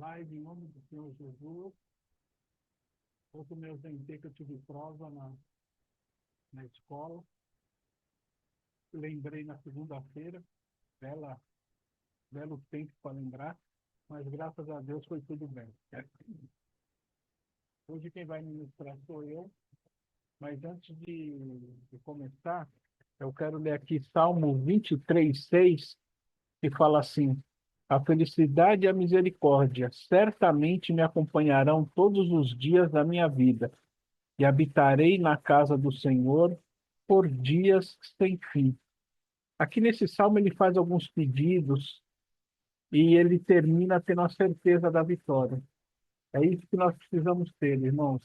live em nome do Senhor Jesus. Hoje me ausentei que eu tive prova na escola. Lembrei na segunda-feira, belo tempo para lembrar, mas graças a Deus foi tudo bem. Hoje quem vai ministrar sou eu, mas antes de começar, eu quero ler aqui Salmo 23:6, que fala assim: a felicidade e a misericórdia certamente me acompanharão todos os dias da minha vida, e habitarei na casa do Senhor por dias sem fim. Aqui nesse salmo ele faz alguns pedidos e ele termina tendo a certeza da vitória. É isso que nós precisamos ter, irmãos.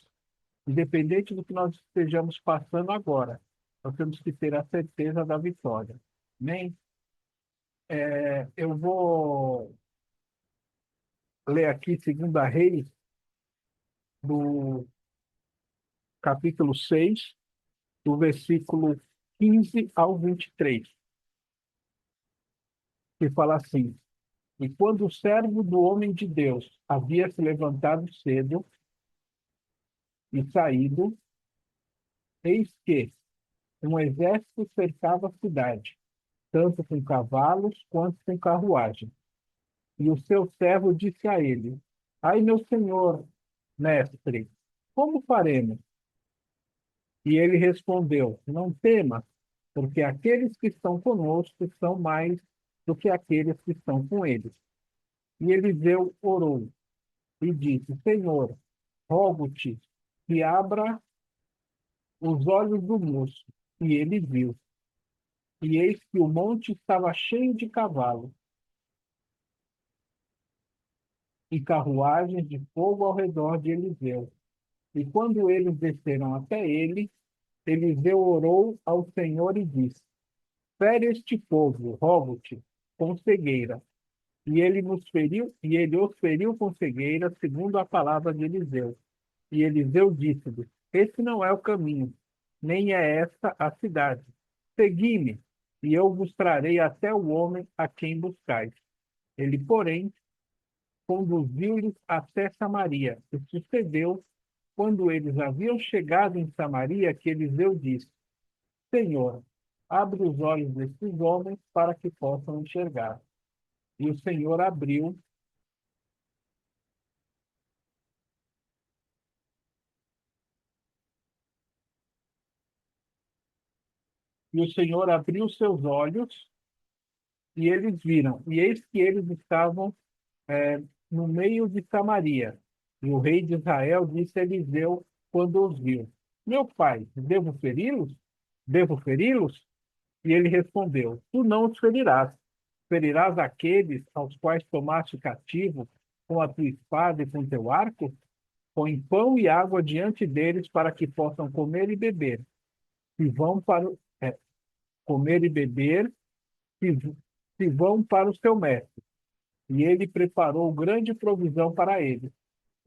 Independente do que nós estejamos passando agora, nós temos que ter a certeza da vitória. Amém? Eu vou ler aqui 2 Reis, do capítulo 6, do versículo 15 ao 23, que fala assim: e quando o servo do homem de Deus havia se levantado cedo e saído, eis que um exército cercava a cidade, tanto com cavalos quanto com carruagem. E o seu servo disse a ele: ai, meu senhor, mestre, como faremos? E ele respondeu: não temas, porque aqueles que estão conosco são mais do que aqueles que estão com eles. E Eliseu orou e disse: Senhor, rogo-te que abra os olhos do moço. E ele viu. E eis que o monte estava cheio de cavalos e carruagens de fogo ao redor de Eliseu. E quando eles desceram até ele, Eliseu orou ao Senhor e disse: fere este povo, rogo-te, com cegueira. E ele os feriu com cegueira, segundo a palavra de Eliseu. E Eliseu disse-lhe: esse não é o caminho, nem é esta a cidade. Segui-me, e eu vos trarei até o homem a quem buscais. Ele, porém, conduziu-lhes até Samaria. E sucedeu, quando eles haviam chegado em Samaria, que Eliseu disse: Senhor, abre os olhos destes homens para que possam enxergar. E o Senhor abriu e o Senhor abriu seus olhos, e eles viram. E eis que eles estavam no meio de Samaria. E o rei de Israel disse a Eliseu quando os viu: meu pai, devo feri-los? Devo feri-los? E ele respondeu: tu não os ferirás. Ferirás aqueles aos quais tomaste cativo com a tua espada e com teu arco? Põe pão e água diante deles para que possam comer e beber. Se vão para comer e beber, se, se vão para o seu mestre. E ele preparou grande provisão para eles.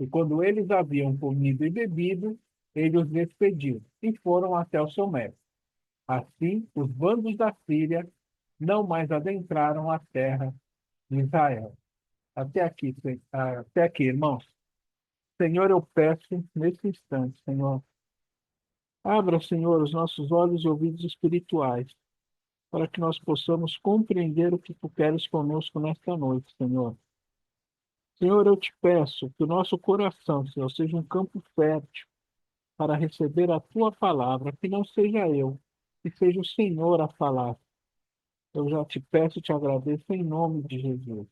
E quando eles haviam comido e bebido, ele os despediu e foram até o seu mestre. Assim, os bandos da Síria não mais adentraram a terra de Israel. Até aqui, irmãos. Senhor, eu peço nesse instante, Senhor, abra, Senhor, os nossos olhos e ouvidos espirituais, para que nós possamos compreender o que tu queres conosco nesta noite, Senhor. Senhor, eu te peço que o nosso coração, Senhor, seja um campo fértil para receber a tua palavra, que não seja eu, que seja o Senhor a falar. Eu já te peço e te agradeço em nome de Jesus.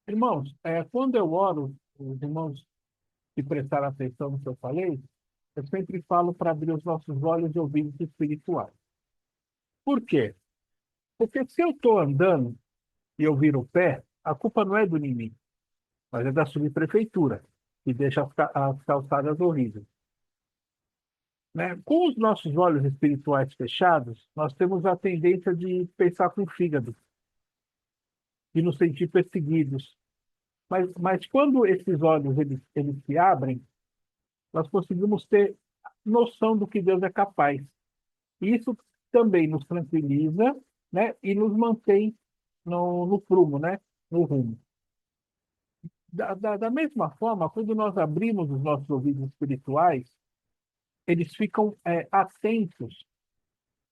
Irmãos, quando eu oro, os irmãos que prestaram atenção no que eu falei, eu sempre falo para abrir os nossos olhos e ouvidos espirituais. Por quê? Porque se eu estou andando e eu viro o pé, a culpa não é do inimigo, mas é da subprefeitura, que deixa as calçadas horríveis. Né? Com os nossos olhos espirituais fechados, nós temos a tendência de pensar com o fígado, de nos sentir perseguidos. Mas quando esses olhos eles se abrem, nós conseguimos ter noção do que Deus é capaz. E isso também nos tranquiliza, né? E nos mantém no prumo, né? No rumo. Da mesma forma, quando nós abrimos os nossos ouvidos espirituais, eles ficam atentos,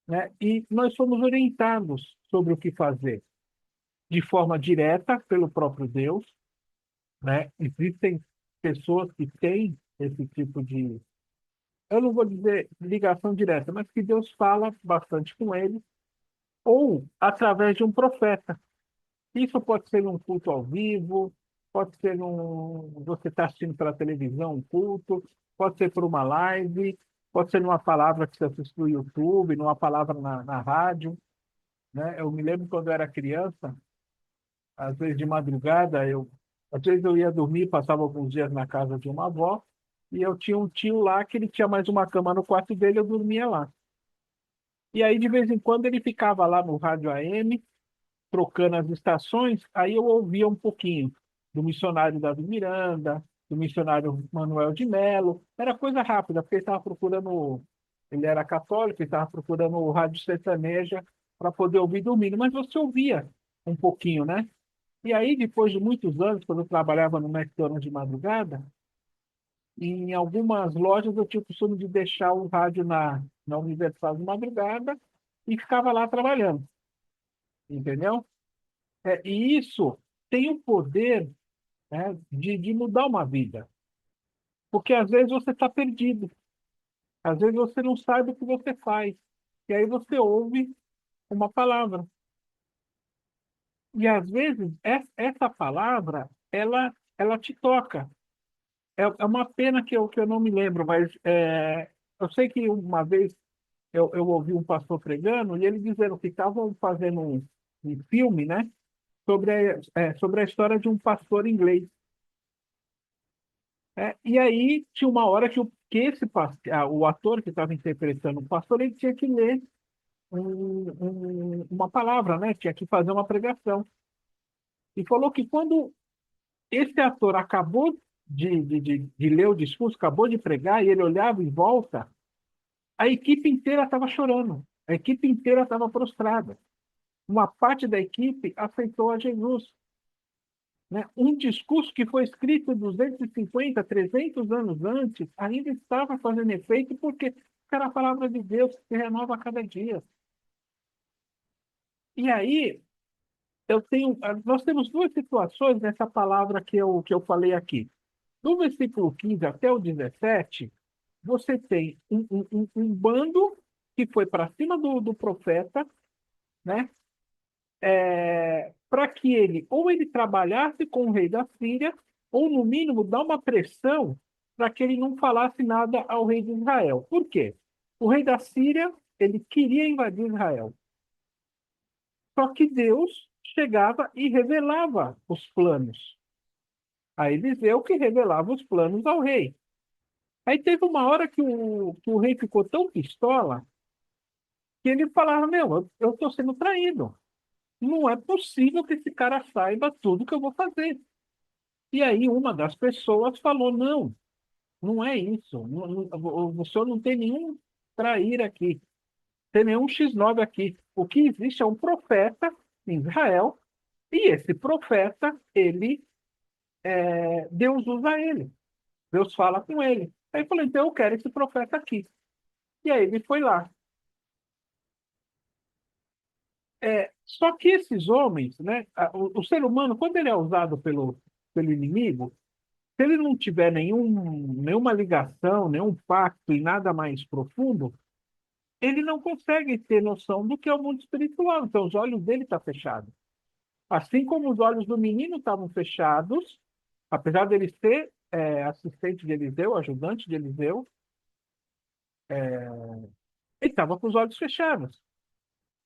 né? E nós somos orientados sobre o que fazer, de forma direta pelo próprio Deus, né? Existem pessoas que têm esse tipo de, eu não vou dizer ligação direta, mas que Deus fala bastante com eles, ou através de um profeta. Isso pode ser num culto ao vivo, pode ser você está assistindo pela televisão um culto, pode ser por uma live, pode ser numa palavra que você assiste no YouTube, numa palavra na rádio, né? Eu me lembro quando eu era criança, às vezes de madrugada, às vezes eu ia dormir, passava alguns dias na casa de uma avó, e eu tinha um tio lá que ele tinha mais uma cama no quarto dele, eu dormia lá. E aí, de vez em quando, ele ficava lá no rádio AM, trocando as estações, aí eu ouvia um pouquinho do missionário Davi Miranda, do missionário Manuel de Melo. Era coisa rápida, porque ele estava procurando, ele era católico, ele estava procurando o rádio sertaneja para poder ouvir dormindo, mas você ouvia um pouquinho, né? E aí, depois de muitos anos, quando eu trabalhava no McDonald's de madrugada, em algumas lojas eu tinha o costume de deixar o rádio na Universal de madrugada e ficava lá trabalhando, entendeu? E isso tem o poder, né, de mudar uma vida. Porque às vezes você está perdido, às vezes você não sabe o que você faz. E aí você ouve uma palavra. E às vezes essa palavra, ela te toca. É uma pena que eu não me lembro, mas eu sei que uma vez eu ouvi um pastor pregando e ele dizendo que estavam fazendo um filme, né, sobre a história de um pastor inglês. E aí tinha uma hora que o ator que estava interpretando o pastor, ele tinha que ler uma palavra, né? Tinha que fazer uma pregação. E falou que quando esse ator acabou de ler o discurso, acabou de pregar, e ele olhava em volta, a equipe inteira estava chorando. A equipe inteira estava prostrada. Uma parte da equipe aceitou a Jesus, né? Um discurso que foi escrito 250, 300 anos antes, ainda estava fazendo efeito porque era a palavra de Deus que se renova a cada dia. E aí, nós temos duas situações nessa palavra que eu falei aqui. Do versículo 15 até o 17, você tem um bando que foi para cima do profeta, né? Para que ele trabalhasse com o rei da Síria, ou no mínimo dar uma pressão para que ele não falasse nada ao rei de Israel. Por quê? O rei da Síria, ele queria invadir Israel. Só que Deus chegava e revelava os planos. A Eliseu que revelava os planos ao rei. Aí teve uma hora que o rei ficou tão pistola que ele falava: Meu, eu estou sendo traído. Não é possível que esse cara saiba tudo que eu vou fazer. E aí uma das pessoas falou: Não, não é isso. O senhor não tem nenhum traíra aqui, tem nenhum X9 aqui. O que existe é um profeta em Israel, e esse profeta, Deus usa ele. Deus fala com ele. Aí ele falou: Então eu quero esse profeta aqui. E aí ele foi lá. Só que esses homens, né, o ser humano, quando ele é usado pelo inimigo, se ele não tiver nenhuma ligação, nenhum pacto e nada mais profundo, ele não consegue ter noção do que é o mundo espiritual. Então, os olhos dele estão fechados. Assim como os olhos do menino estavam fechados, apesar dele ser assistente de Eliseu, ajudante de Eliseu, ele estava com os olhos fechados.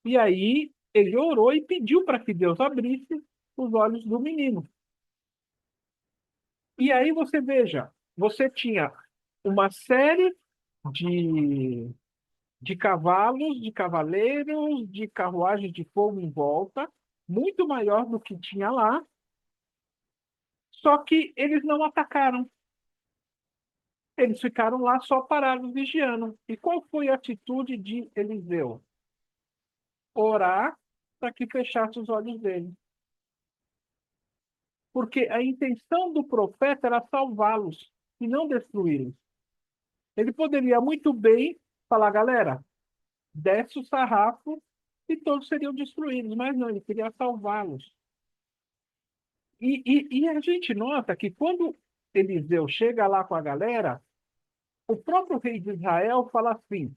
E aí ele orou e pediu para que Deus abrisse os olhos do menino. E aí você veja, você tinha uma série de, de cavalos, de cavaleiros, de carruagens de fogo em volta, muito maior do que tinha lá, só que eles não atacaram. Eles ficaram lá só parados vigiando. E qual foi a atitude de Eliseu? Orar para que fechasse os olhos dele. porque a intenção do profeta era salvá-los e não destruí-los. Ele poderia muito bem falar, galera, desce o sarrafo e todos seriam destruídos, mas não, ele queria salvá-los. E a gente nota que quando Eliseu chega lá com a galera, o próprio rei de Israel fala assim: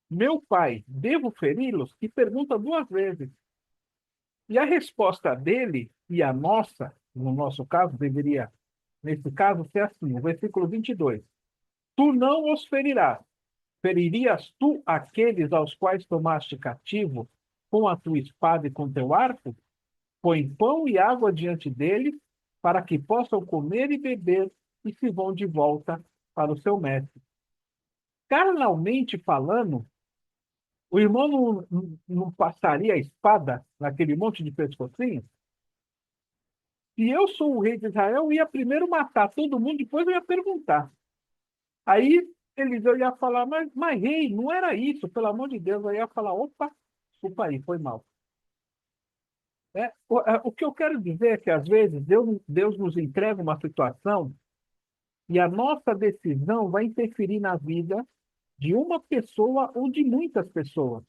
meu pai, devo feri-los? E pergunta duas vezes. E a resposta dele e a nossa, no nosso caso, deveria, nesse caso, ser assim: o versículo 22. Tu não os ferirás. Feririas tu aqueles aos quais tomaste cativo com a tua espada e com teu arco? Põe pão e água diante deles, para que possam comer e beber e se vão de volta para o seu mestre. Carnalmente falando, o irmão não passaria a espada naquele monte de pescocinhos? Se eu sou o rei de Israel, eu ia primeiro matar todo mundo, depois eu ia perguntar. Aí Eliseu ia falar, mas rei, não era isso, pelo amor de Deus. Aí ia falar, opa, desculpa aí, foi mal. O que eu quero dizer é que, às vezes, Deus nos entrega uma situação e a nossa decisão vai interferir na vida de uma pessoa ou de muitas pessoas.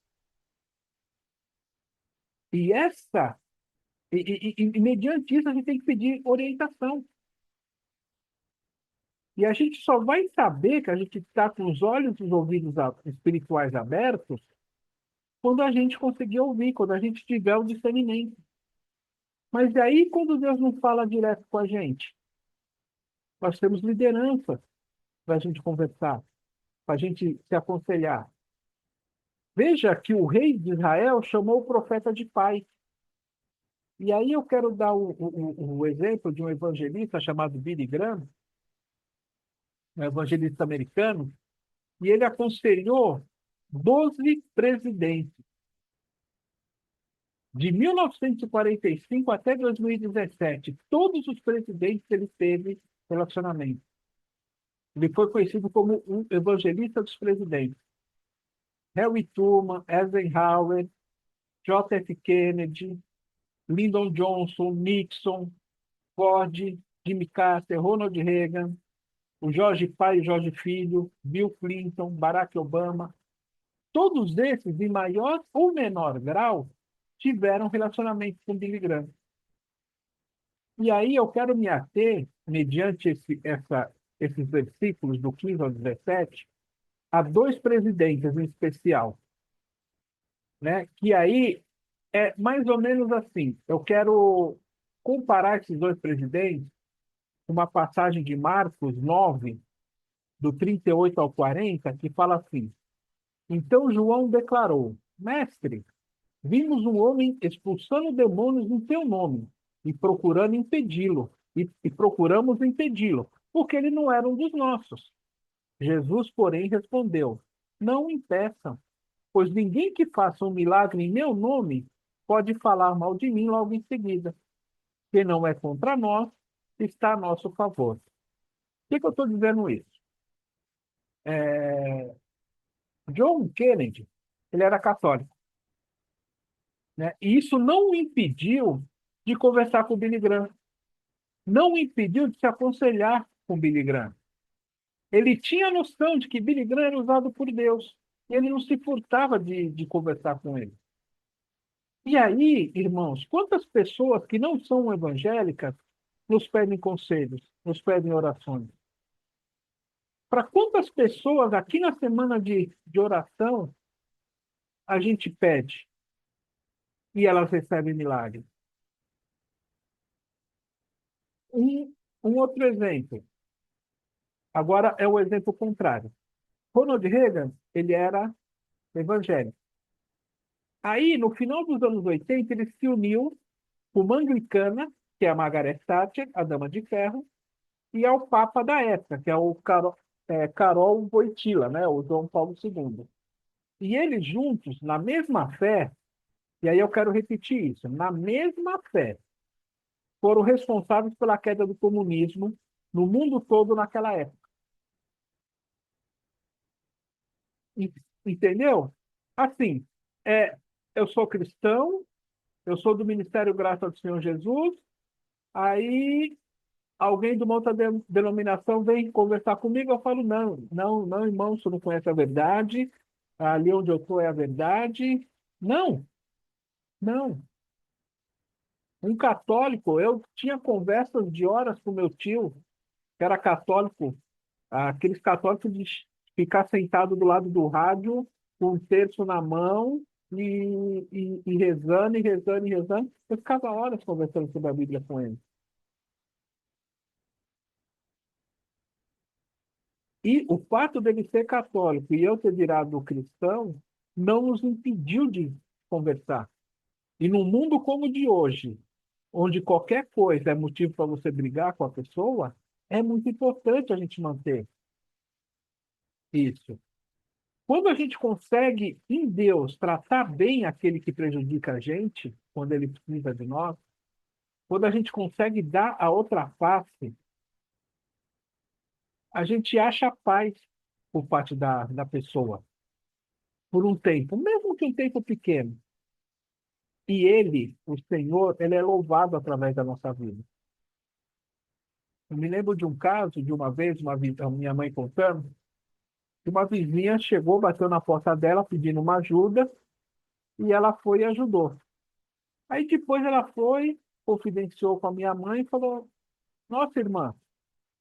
E essa, e mediante isso, a gente tem que pedir orientação. E a gente só vai saber que a gente está com os olhos e os ouvidos espirituais abertos quando a gente conseguir ouvir, quando a gente tiver o discernimento. Mas aí, quando Deus não fala direto com a gente, nós temos liderança para a gente conversar, para a gente se aconselhar. Veja que o rei de Israel chamou o profeta de pai. E aí eu quero dar o exemplo de um evangelista chamado Billy Graham, um evangelista americano, e ele aconselhou 12 presidentes, de 1945 até 2017. Todos os presidentes ele teve relacionamento. Ele foi conhecido como um evangelista dos presidentes. Harry Truman, Eisenhower, J. F. Kennedy, Lyndon Johnson, Nixon, Ford, Jimmy Carter, Ronald Reagan, o Jorge pai e Jorge filho, Bill Clinton, Barack Obama. Todos esses, em maior ou menor grau, tiveram relacionamento com Billy Graham. E aí eu quero me ater, mediante esses versículos do 15 ao 17, a dois presidentes em especial, né? Que aí é mais ou menos assim. Eu quero comparar esses dois presidentes com uma passagem de Marcos 9, do 38 ao 40, que fala assim: então João declarou: mestre, vimos um homem expulsando demônios em teu nome e procurando impedi-lo, e procuramos impedi-lo, porque ele não era um dos nossos. Jesus, porém, respondeu: não o impeçam, pois ninguém que faça um milagre em meu nome pode falar mal de mim logo em seguida. Quem não é contra nós está a nosso favor. Por que eu estou dizendo isso? É, John Kennedy, ele era católico, né? E isso não o impediu de conversar com o Billy Graham, não o impediu de se aconselhar com o Billy Graham. Ele tinha noção de que Billy Graham era usado por Deus, e ele não se furtava de conversar com ele. E aí, irmãos, quantas pessoas que não são evangélicas nos pedem conselhos, nos pedem orações? Para quantas pessoas aqui na semana de oração a gente pede e elas recebem milagre? Um outro exemplo, agora é o exemplo contrário. Ronald Reagan, ele era evangélico. Aí, no final dos anos 80, ele se uniu com uma anglicana, que é a Margaret Thatcher, a Dama de Ferro, e ao Papa da época, que é o Karol Wojtyła, né, o João Paulo II. E eles juntos, na mesma fé, e aí eu quero repetir isso, na mesma fé, foram responsáveis pela queda do comunismo no mundo todo naquela época. Entendeu? Assim, é, eu sou cristão, eu sou do Ministério Graça do Senhor Jesus, Aí alguém de uma outra denominação vem conversar comigo, eu falo, não, não, não, irmão, você não conhece a verdade, ali onde eu estou é a verdade. Não, não. Um católico, eu tinha conversas de horas com meu tio, que era católico, aqueles católicos de ficar sentado do lado do rádio, com um terço na mão, e rezando, e rezando, e rezando. Eu ficava horas conversando sobre a Bíblia com ele. E o fato dele ser católico e eu ter virado cristão não nos impediu de conversar. E num mundo como o de hoje, onde qualquer coisa é motivo para você brigar com a pessoa, é muito importante a gente manter isso. Quando a gente consegue, em Deus, tratar bem aquele que prejudica a gente, quando ele precisa de nós, quando a gente consegue dar a outra face, a gente acha paz por parte da pessoa, por um tempo, mesmo que um tempo pequeno. E ele, o Senhor, ele é louvado através da nossa vida. Eu me lembro de um caso, de uma vez, a minha mãe contando, que uma vizinha chegou, bateu na porta dela pedindo uma ajuda, e ela foi e ajudou. Aí depois ela foi, confidenciou com a minha mãe e falou: Nossa, irmã,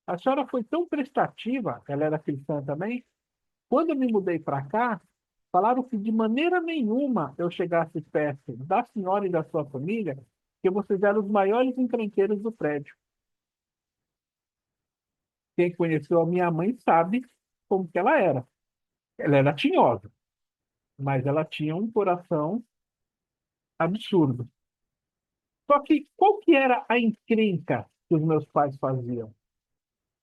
a senhora foi tão prestativa, ela era cristã também. Quando eu me mudei para cá, falaram que de maneira nenhuma eu chegasse perto da senhora e da sua família, que vocês eram os maiores encrenqueiros do prédio. Quem conheceu a minha mãe sabe como que ela era. Ela era tinhosa, mas ela tinha um coração absurdo. Só que qual que era a encrenca que os meus pais faziam?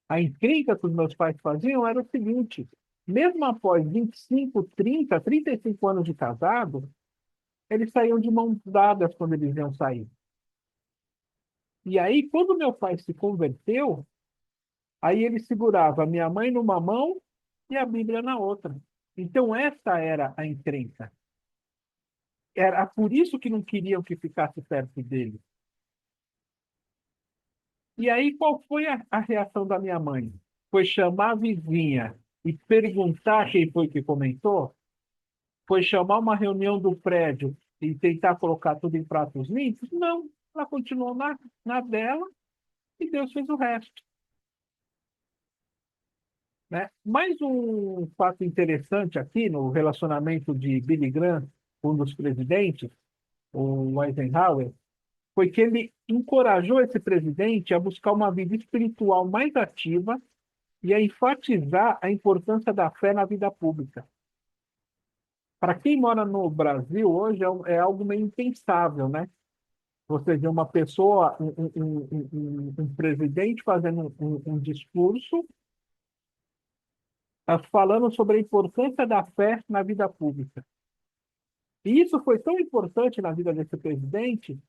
A encrenca que os meus pais faziam era o seguinte: mesmo após 25, 30, 35 anos de casado, eles saíam de mãos dadas quando eles iam sair. E aí, quando meu pai se converteu, aí ele segurava a minha mãe numa mão e a Bíblia na outra. Então, essa era a encrenca. Era por isso que não queriam que ficasse perto dele. E aí, qual foi a reação da minha mãe? Foi chamar a vizinha e perguntar quem foi que comentou? Foi chamar uma reunião do prédio e tentar colocar tudo em pratos limpos? Não, ela continuou na dela e Deus fez o resto, né? Mais um fato interessante aqui no relacionamento de Billy Graham, um dos presidentes, o Eisenhower, foi que ele encorajou esse presidente a buscar uma vida espiritual mais ativa e a enfatizar a importância da fé na vida pública. Para quem mora no Brasil hoje é algo meio impensável, né? Você vê uma pessoa, um presidente fazendo um discurso falando sobre a importância da fé na vida pública. E isso foi tão importante na vida desse presidente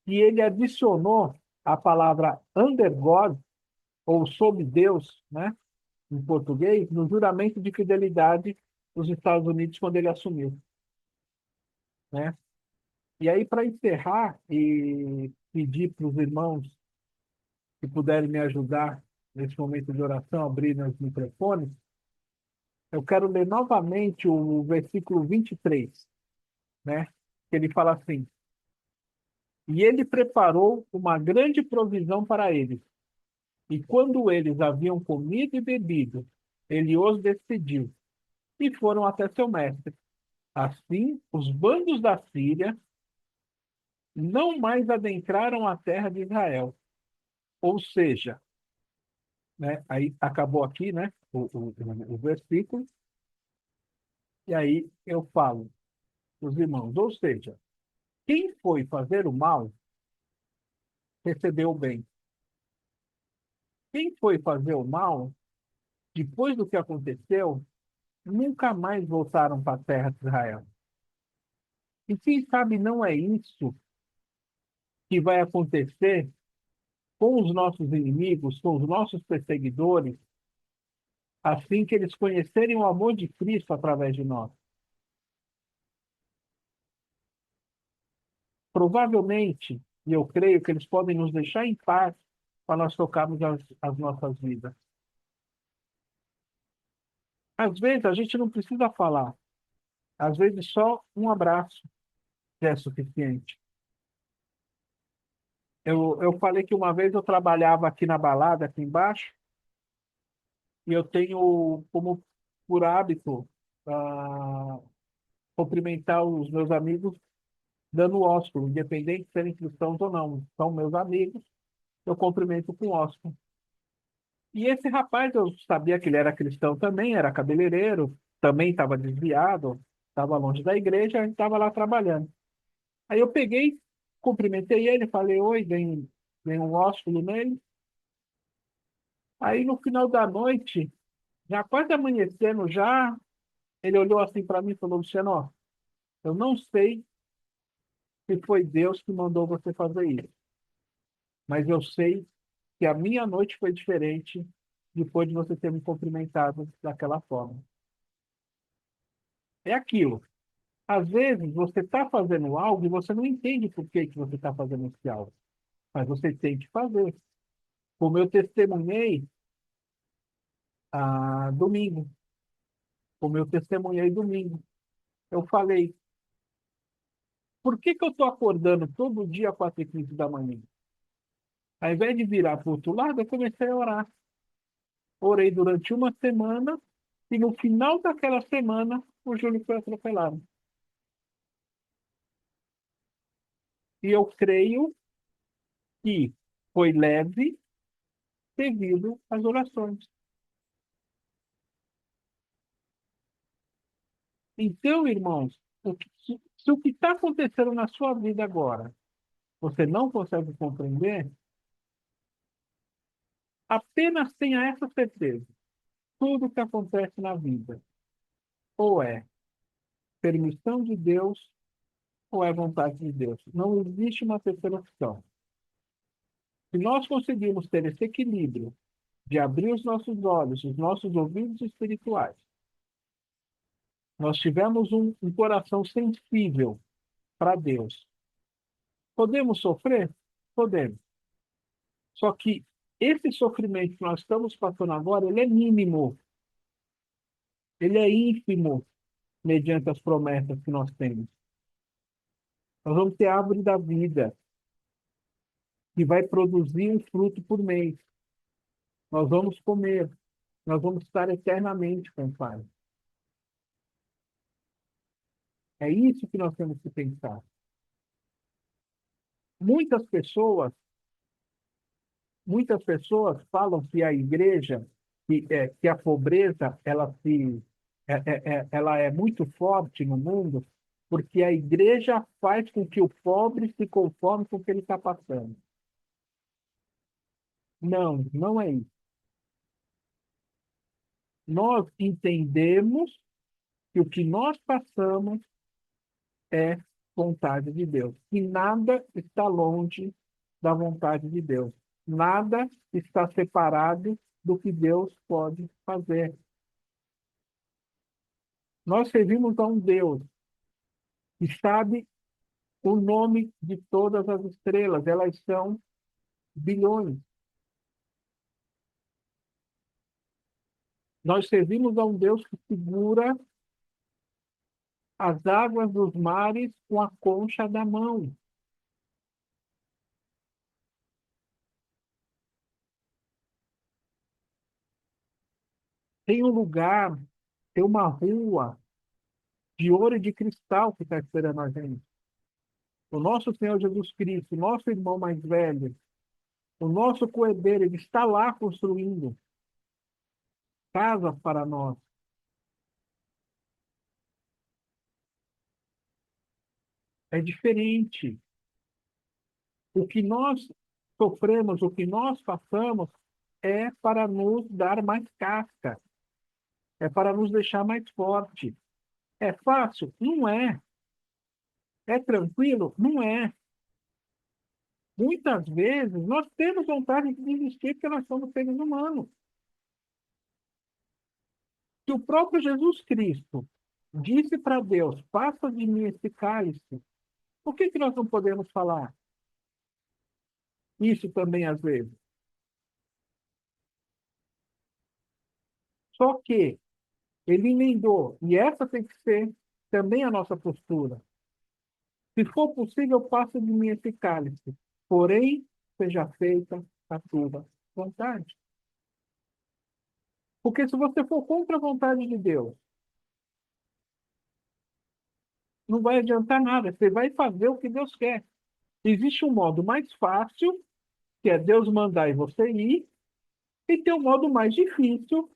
que ele adicionou a palavra under God, ou sob Deus, né, em português, no juramento de fidelidade dos Estados Unidos quando ele assumiu, né? E aí, para encerrar e pedir para os irmãos que puderem me ajudar nesse momento de oração, abrir os microfones, eu quero ler novamente o versículo 23, né? Que ele fala assim: E ele preparou uma grande provisão para eles. E quando eles haviam comido e bebido, ele os despediu e foram até seu mestre. Assim, os bandos da Síria não mais adentraram a terra de Israel. Ou seja, né, aí acabou aqui, né, o versículo, e aí eu falo, os irmãos, ou seja, quem foi fazer o mal, recebeu o bem. Quem foi fazer o mal, depois do que aconteceu, nunca mais voltaram para a terra de Israel. E quem sabe não é isso que vai acontecer com os nossos inimigos, com os nossos perseguidores, assim que eles conhecerem o amor de Cristo através de nós. Provavelmente, E eu creio que eles podem nos deixar em paz para nós tocarmos as nossas vidas. Às vezes a gente não precisa falar. Às vezes só um abraço já é suficiente. Eu falei que uma vez eu trabalhava aqui na balada, aqui embaixo, e eu tenho como por hábito ah, cumprimentar os meus amigos dando ósculo, independente de serem cristãos ou não. São meus amigos, eu cumprimento com ósculo. E esse rapaz, eu sabia que ele era cristão também, era cabeleireiro, também estava desviado, estava longe da igreja, a gente estava lá trabalhando. Aí eu peguei, cumprimentei ele, falei, oi, dei um ósculo nele. Aí no final da noite, já quase amanhecendo, já, ele olhou assim para mim e falou, Luciano, ó, eu não sei se foi Deus que mandou você fazer isso, mas eu sei que a minha noite foi diferente depois de você ter me cumprimentado daquela forma. É aquilo. Às vezes você está fazendo algo e você não entende por que que você está fazendo esse algo, mas você tem que fazer. Como eu testemunhei domingo, como eu testemunhei domingo, eu falei, por que que eu estou acordando todo dia às 4h15 da manhã? Ao invés de virar para o outro lado, eu comecei a orar. Orei durante uma semana e no final daquela semana o Júlio foi atropelado. E eu creio que foi leve devido às orações. Então, irmãos, se o que está acontecendo na sua vida agora você não consegue compreender, apenas tenha essa certeza. Tudo que acontece na vida ou é permissão de Deus ou é vontade de Deus. Não existe uma terceira opção. Se nós conseguirmos ter esse equilíbrio de abrir os nossos olhos, os nossos ouvidos espirituais, nós tivermos um coração sensível para Deus. Podemos sofrer? Podemos. Só que esse sofrimento que nós estamos passando agora, ele é mínimo, ele é ínfimo mediante as promessas que nós temos. Nós vamos ter a árvore da vida, que vai produzir um fruto por mês. Nós vamos comer, nós vamos estar eternamente com o Pai. É isso que nós temos que pensar. Muitas pessoas, muitas pessoas falam que a igreja, que a pobreza, ela é muito forte no mundo, porque a igreja faz com que o pobre se conforme com o que ele está passando. Não, não é isso. Nós entendemos que o que nós passamos é vontade de Deus. E nada está longe da vontade de Deus. Nada está separado do que Deus pode fazer. Nós servimos a um Deus que sabe o nome de todas as estrelas. Elas são bilhões. Nós servimos a um Deus que segura as águas dos mares com a concha da mão. Tem um lugar, tem uma rua de ouro e de cristal que está esperando a gente. O nosso Senhor Jesus Cristo, nosso irmão mais velho, o nosso coerdeiro, ele está lá construindo casas para nós. É diferente. O que nós sofremos, o que nós passamos, é para nos dar mais casca, é para nos deixar mais forte. É fácil? Não é. É tranquilo? Não é. Muitas vezes nós temos vontade de desistir porque nós somos seres humanos. Se o próprio Jesus Cristo disse para Deus, passa de mim esse cálice, por que que nós não podemos falar? isso também às vezes. Só que ele emendou, e essa tem que ser também a nossa postura. Se for possível, passa de mim esse cálice, porém, seja feita a tua vontade. Porque se você for contra a vontade de Deus, não vai adiantar nada, você vai fazer o que Deus quer. Existe um modo mais fácil, que é Deus mandar e você ir, e tem um modo mais difícil,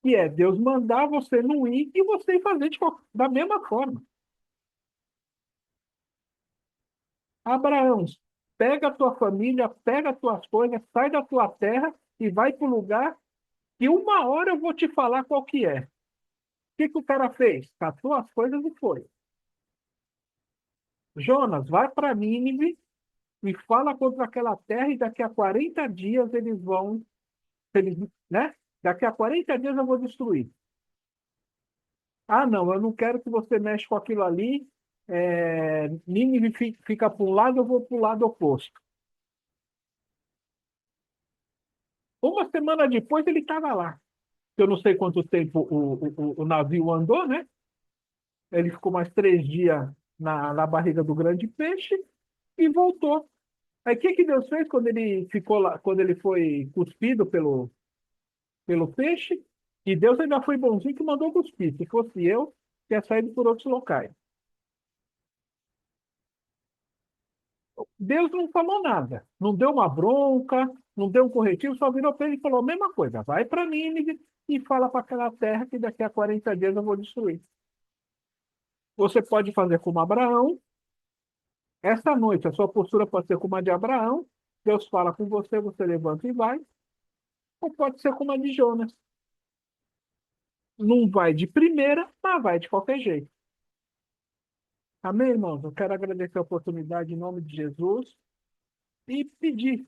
que é Deus mandar você não ir e você ir fazer da mesma forma. Abraão, pega a tua família, pega as tuas coisas, sai da tua terra e vai para o lugar que uma hora eu vou te falar qual que é. O que o cara fez? Catou as coisas e foi. Jonas, vai para Nínive e fala contra aquela terra e daqui a 40 dias eles vão, eles, né? Daqui a 40 dias eu vou destruir. Ah, não, eu não quero que você mexa com aquilo ali. Nínive fica para um lado, eu vou para o lado oposto. Uma semana depois ele estava lá. Eu não sei quanto tempo o navio andou, né? Ele ficou mais 3 dias na barriga do grande peixe e voltou. Aí o que Deus fez quando ele ficou lá, quando ele foi cuspido pelo peixe? E Deus ainda foi bonzinho que mandou cuspir. Se fosse eu, tinha saído por outros locais. Deus não falou nada, não deu uma bronca, não deu um corretivo, só virou para ele e falou a mesma coisa: vai para Nínive e fala para aquela terra que daqui a 40 dias eu vou destruir. Você pode fazer como Abraão. Esta noite, a sua postura pode ser como a de Abraão. Deus fala com você, você levanta e vai. Ou pode ser como a de Jonas. Não vai de primeira, mas vai de qualquer jeito. Amém, irmãos? Eu quero agradecer a oportunidade em nome de Jesus e pedir